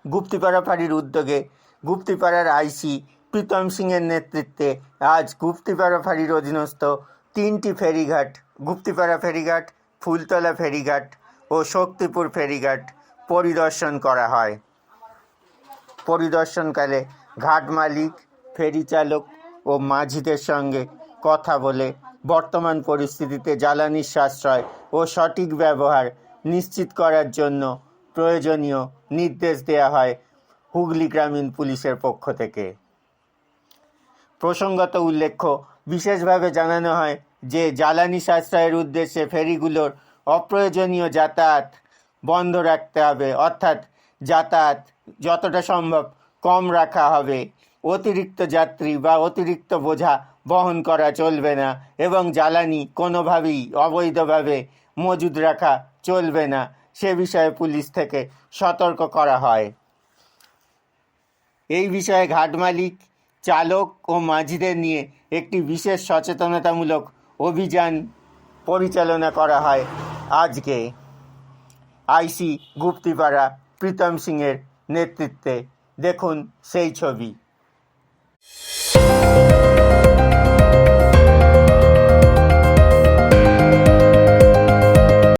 গুপ্তিপাড়া ফাঁড়ির উদ্যোগে গুপ্তিপাড়ার আইসি প্রীতম সিংয়ের নেতৃত্বে আজ গুপ্তিপাড়া ফাঁড়ির অধীনস্থ 3টি ফেরিঘাট গুপ্তিপাড়া ফেরিঘাট, ফুলতলা ফেরিঘাট ও শক্তিপুর ফেরিঘাট পরিদর্শন করা হয়। পরিদর্শনকালে ঘাট মালিক, ফেরি চালক ও মাঝিদের সঙ্গে কথা বলে বর্তমান পরিস্থিতিতে জ্বালানির সাশ্রয় ও সঠিক ব্যবহার নিশ্চিত করার জন্য প্রয়োজনীয় নির্দেশ দেওয়া হয় হুগলি গ্রামীণ পুলিশের পক্ষ থেকে। প্রসঙ্গত উল্লেখ্য, বিশেষভাবে জানানো হয় যে জ্বালানি সাশ্রয়ের উদ্দেশ্যে ফেরিগুলোর অপ্রয়োজনীয় যাতায়াত বন্ধ রাখতে হবে, অর্থাৎ যাতায়াত যতটা সম্ভব কম রাখা হবে। অতিরিক্ত যাত্রী বা অতিরিক্ত বোঝা বহন করা চলবে না এবং জ্বালানি কোনোভাবেই অবৈধভাবে মজুদ রাখা চলবে না, সে বিষয়ে পুলিশ থেকে সতর্ক করা হয়। এই বিষয়ে ঘাট মালিক, চালক ও মাঝিদের নিয়ে একটি বিশেষ সচেতনতামূলক অভিযান পরিচালনা করা হয় আজকে আইসি গুপ্তিপাড়া প্রীতম সিংয়ের নেতৃত্বে। দেখুন সেই ছবি।